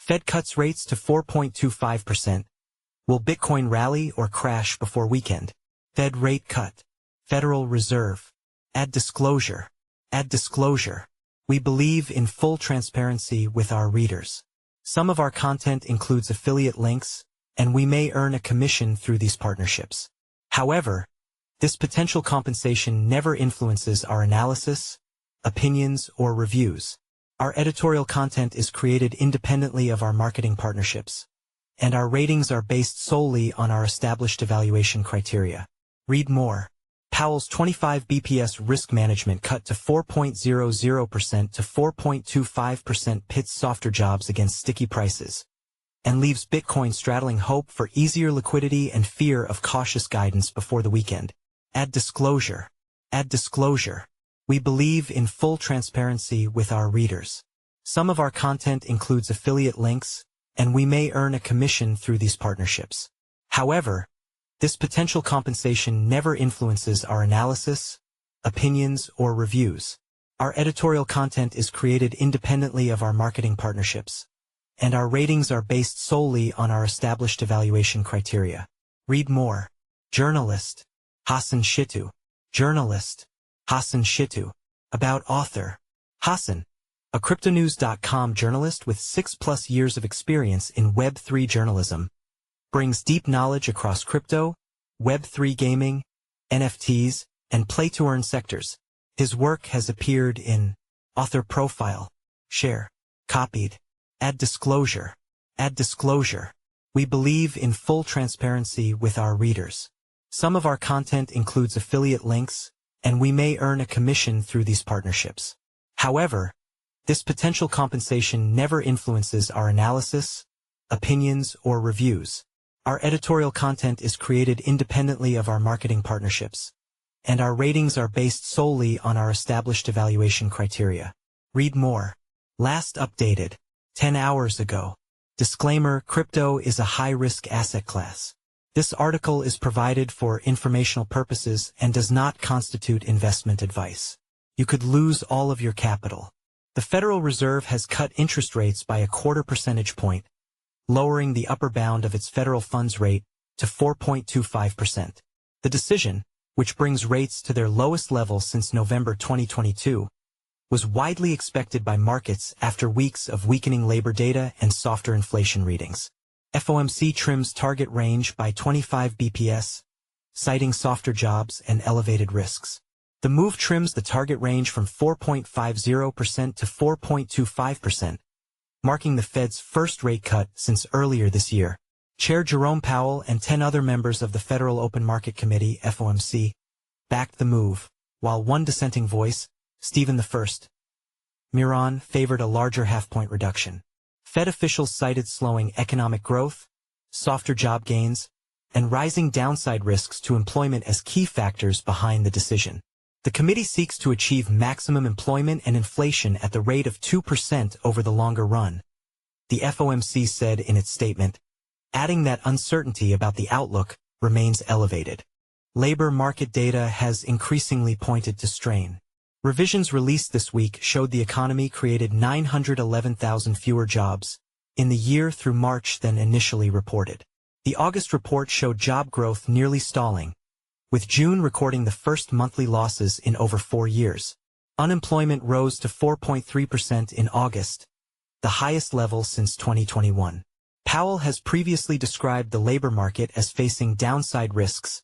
Fed cuts rates to 4.25%. Will Bitcoin rally or crash before weekend? Fed rate cut. Federal Reserve. Add disclosure. Add disclosure. We believe in full transparency with our readers. Some of our content includes affiliate links, and we may earn a commission through these partnerships. However, this potential compensation never influences our analysis, opinions, or reviews. Our editorial content is created independently of our marketing partnerships, and our ratings are based solely on our established evaluation criteria. Read more. Powell's 25 bps risk management cut to 4.00% to 4.25% pits softer jobs against sticky prices, and leaves Bitcoin straddling hope for easier liquidity and fear of cautious guidance before the weekend. Add disclosure. Add disclosure. We believe in full transparency with our readers. Some of our content includes affiliate links, and we may earn a commission through these partnerships. However, this potential compensation never influences our analysis, opinions, or reviews. Our editorial content is created independently of our marketing partnerships, and our ratings are based solely on our established evaluation criteria. Read more. Journalist. Hassan Shittu. Journalist. Hassan Shittu. About author. Hassan, a cryptonews.com journalist with 6+ years of experience in Web3 journalism, brings deep knowledge across crypto, Web3 gaming, NFTs, and play-to-earn sectors. His work has appeared in Author Profile, Share, Copied, Add Disclosure, Add Disclosure. We believe in full transparency with our readers. Some of our content includes affiliate links, and we may earn a commission through these partnerships. However, this potential compensation never influences our analysis, opinions, or reviews. Our editorial content is created independently of our marketing partnerships, and our ratings are based solely on our established evaluation criteria. Read more. Last updated 10 hours ago. Disclaimer: crypto is a high-risk asset class. This article is provided for informational purposes and does not constitute investment advice. You could lose all of your capital. The Federal Reserve has cut interest rates by 1/4 percentage point, lowering the upper bound of its federal funds rate to 4.25%. The decision, which brings rates to their lowest level since November 2022, was widely expected by markets after weeks of weakening labor data and softer inflation readings. FOMC trims target range by 25 bps, citing softer jobs and elevated risks. The move trims the target range from 4.50% to 4.25%, marking the Fed's first rate cut since earlier this year. Chair Jerome Powell and 10 other members of the Federal Open Market Committee, FOMC, backed the move, while one dissenting voice, Stephen I. Miron, favored a larger half-point reduction. Fed officials cited slowing economic growth, softer job gains, and rising downside risks to employment as key factors behind the decision. The committee seeks to achieve maximum employment and inflation at the rate of 2% over the longer run, the FOMC said in its statement, adding that uncertainty about the outlook remains elevated. Labor market data has increasingly pointed to strain. Revisions released this week showed the economy created 911,000 fewer jobs in the year through March than initially reported. The August report showed job growth nearly stalling, with June recording the first monthly losses in over 4 years. Unemployment rose to 4.3% in August, the highest level since 2021. Powell has previously described the labor market as facing downside risks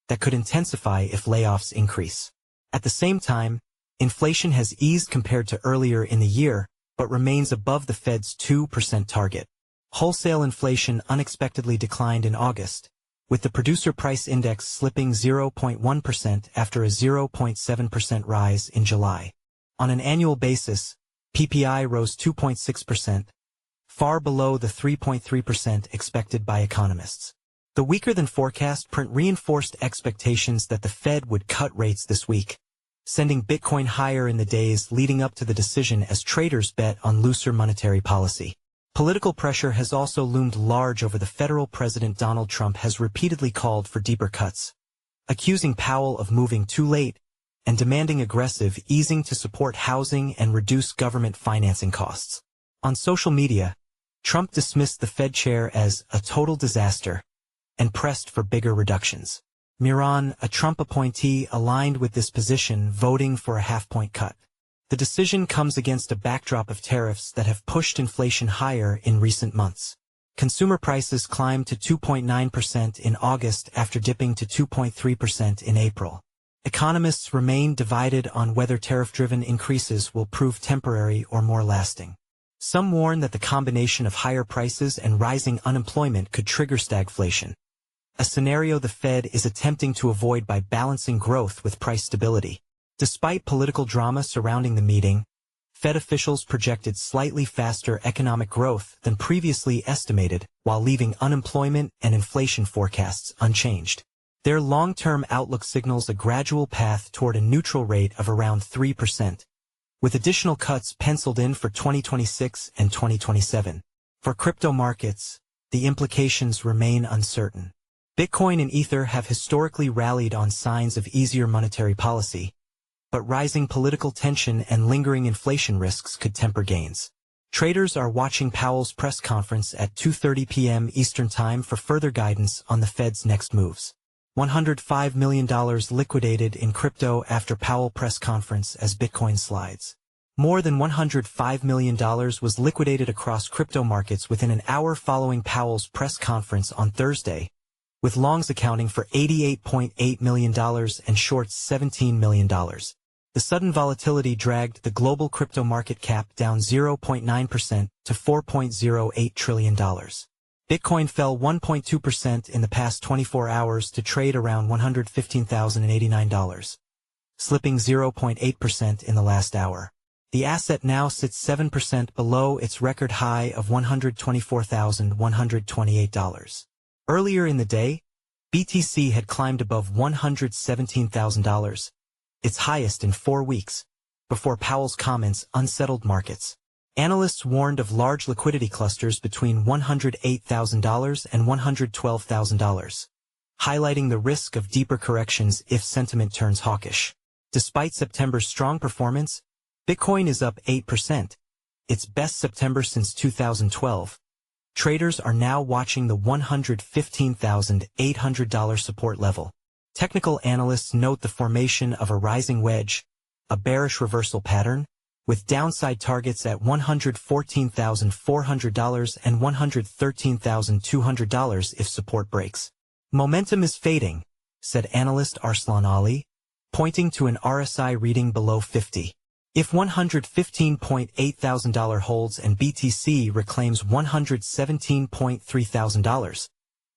that could intensify if layoffs increase. At the same time, inflation has eased compared to earlier in the year, but remains above the Fed's 2% target. Wholesale inflation unexpectedly declined in August, with the Producer Price Index slipping 0.1% after a 0.7% rise in July. On an annual basis, PPI rose 2.6%, far below the 3.3% expected by economists. The weaker-than-forecast print reinforced expectations that the Fed would cut rates this week, sending Bitcoin higher in the days leading up to the decision as traders bet on looser monetary policy. Political pressure has also loomed large over the federal president. Donald Trump has repeatedly called for deeper cuts, accusing Powell of moving too late and demanding aggressive easing to support housing and reduce government financing costs. On social media, Trump dismissed the Fed chair as a total disaster and pressed for bigger reductions. Miran, a Trump appointee, aligned with this position, voting for a half-point cut. The decision comes against a backdrop of tariffs that have pushed inflation higher in recent months. Consumer prices climbed to 2.9% in August after dipping to 2.3% in April. Economists remain divided on whether tariff-driven increases will prove temporary or more lasting. Some warn that the combination of higher prices and rising unemployment could trigger stagflation, a scenario the Fed is attempting to avoid by balancing growth with price stability. Despite political drama surrounding the meeting, Fed officials projected slightly faster economic growth than previously estimated, while leaving unemployment and inflation forecasts unchanged. Their long-term outlook signals a gradual path toward a neutral rate of around 3%, with additional cuts penciled in for 2026 and 2027. For crypto markets, the implications remain uncertain. Bitcoin and Ether have historically rallied on signs of easier monetary policy, but rising political tension and lingering inflation risks could temper gains. Traders are watching Powell's press conference at 2:30 p.m. Eastern Time for further guidance on the Fed's next moves. $105 million liquidated in crypto after Powell press conference as Bitcoin slides. More than $105 million was liquidated across crypto markets within an hour following Powell's press conference on Thursday, with longs accounting for $88.8 million and shorts $17 million. The sudden volatility dragged the global crypto market cap down 0.9% to $4.08 trillion. Bitcoin fell 1.2% in the past 24 hours to trade around $115,089, slipping 0.8% in the last hour. The asset now sits 7% below its record high of $124,128. Earlier in the day, BTC had climbed above $117,000, its highest in 4 weeks, before Powell's comments unsettled markets. Analysts warned of large liquidity clusters between $108,000 and $112,000, highlighting the risk of deeper corrections if sentiment turns hawkish. Despite September's strong performance, Bitcoin is up 8%, its best September since 2012. Traders are now watching the $115,800 support level. Technical analysts note the formation of a rising wedge, a bearish reversal pattern, with downside targets at $114,400 and $113,200 if support breaks. Momentum is fading, said analyst Arslan Ali, pointing to an RSI reading below 50. If $115,800 holds and BTC reclaims $117,300,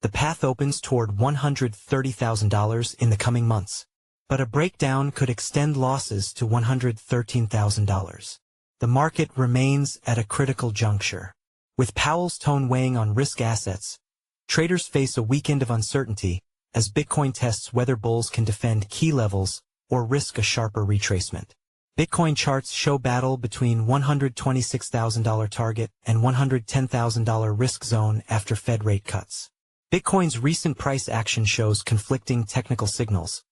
the path opens toward $130,000 in the coming months. But a breakdown could extend losses to $113,000. The market remains at a critical juncture. With Powell's tone weighing on risk assets, traders face a weekend of uncertainty as Bitcoin tests whether bulls can defend key levels or risk a sharper retracement. Bitcoin charts show battle between $126,000 target and $110,000 risk zone after Fed rate cuts. Bitcoin's recent price action shows conflicting technical signals,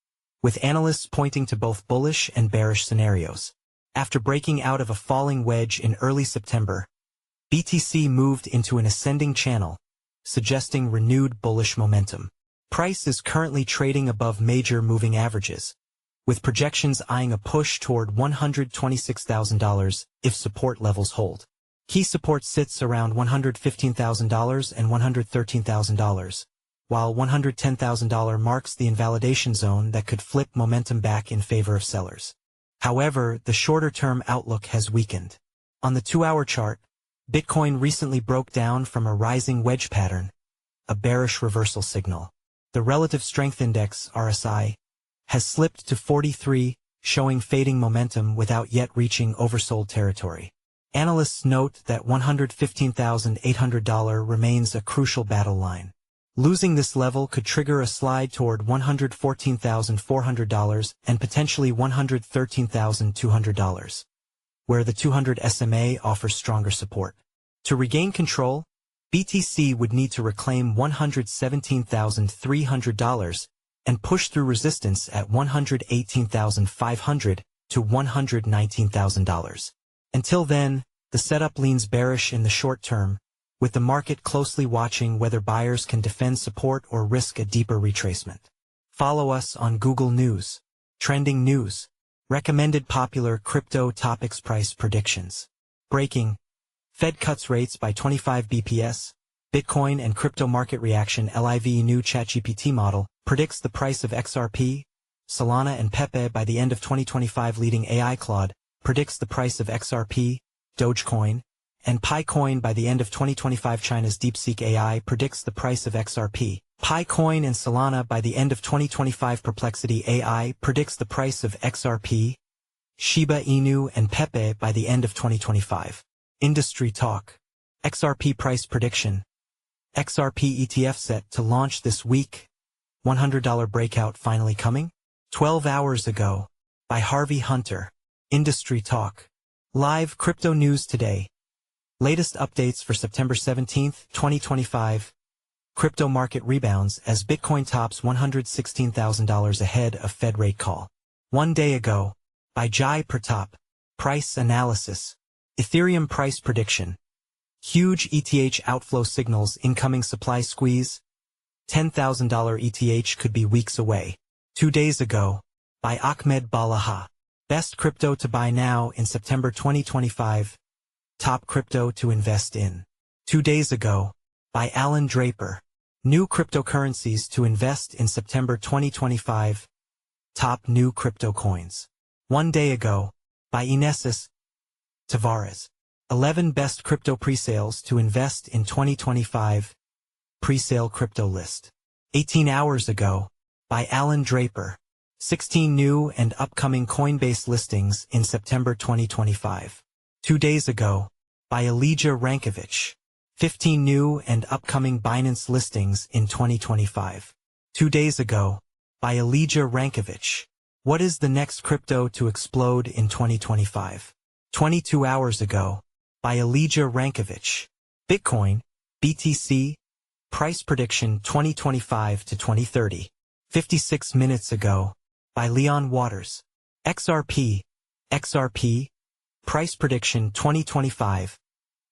with analysts pointing to both bullish and bearish scenarios. After breaking out of a falling wedge in early September, BTC moved into an ascending channel, suggesting renewed bullish momentum. Price is currently trading above major moving averages, with projections eyeing a push toward $126,000 if support levels hold. Key support sits around $115,000 and $113,000, while $110,000 marks the invalidation zone that could flip momentum back in favor of sellers. However, the shorter-term outlook has weakened. On the 2-hour chart, Bitcoin recently broke down from a rising wedge pattern, a bearish reversal signal. The relative strength index, RSI, has slipped to 43, showing fading momentum without yet reaching oversold territory. Analysts note that $115,800 remains a crucial battle line. Losing this level could trigger a slide toward $114,400 and potentially $113,200, where the 200 SMA offers stronger support. To regain control, BTC would need to reclaim $117,300 and push through resistance at $118,500 to $119,000. Until then, the setup leans bearish in the short term, with the market closely watching whether buyers can defend support or risk a deeper retracement. Follow us on Google News. Trending news. Recommended popular crypto topics price predictions. Breaking. Fed cuts rates by 25 bps. Bitcoin and crypto market reaction. Live new ChatGPT model predicts the price of XRP, Solana and Pepe by the end of 2025. Leading AI Claude predicts the price of XRP, Dogecoin, and Picoin by the end of 2025. China's DeepSeek AI predicts the price of XRP, Picoin and Solana by the end of 2025. Perplexity AI predicts the price of XRP, Shiba Inu and Pepe by the end of 2025. Industry talk. XRP price prediction. XRP ETF set to launch this week. $100 breakout finally coming? 12 hours ago. By Harvey Hunter. Industry talk. Live crypto news today. Latest updates for September 17, 2025. Crypto market rebounds as Bitcoin tops $116,000 ahead of Fed rate call. 1 day ago. By Jai Pratap. Price analysis. Ethereum price prediction. Huge ETH outflow signals incoming supply squeeze. $10,000 ETH could be weeks away. 2 days ago. By Ahmed Balaha. Best crypto to buy now in September 2025. Top crypto to invest in. 2 days ago. By Alan Draper. New cryptocurrencies to invest in September 2025. Top new crypto coins. 1 day ago. By Inesis Tavares. 11 best crypto presales to invest in 2025. Presale crypto list. 18 hours ago. By Alan Draper. 16 new and upcoming Coinbase listings in September 2025. 2 days ago. By Elijah Rankovich. 15 new and upcoming Binance listings in 2025. 2 days ago. By Elijah Rankovich. What is the next crypto to explode in 2025? 22 hours ago. By Elijah Rankovich. Bitcoin, BTC, price prediction 2025 to 2030. 56 minutes ago. By Leon Waters. XRP, price prediction 2025,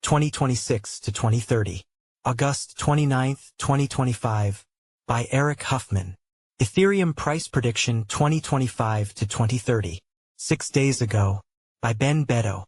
2026 to 2030. August 29, 2025. By Eric Huffman. Ethereum price prediction 2025 to 2030. 6 days ago. By Ben Beto.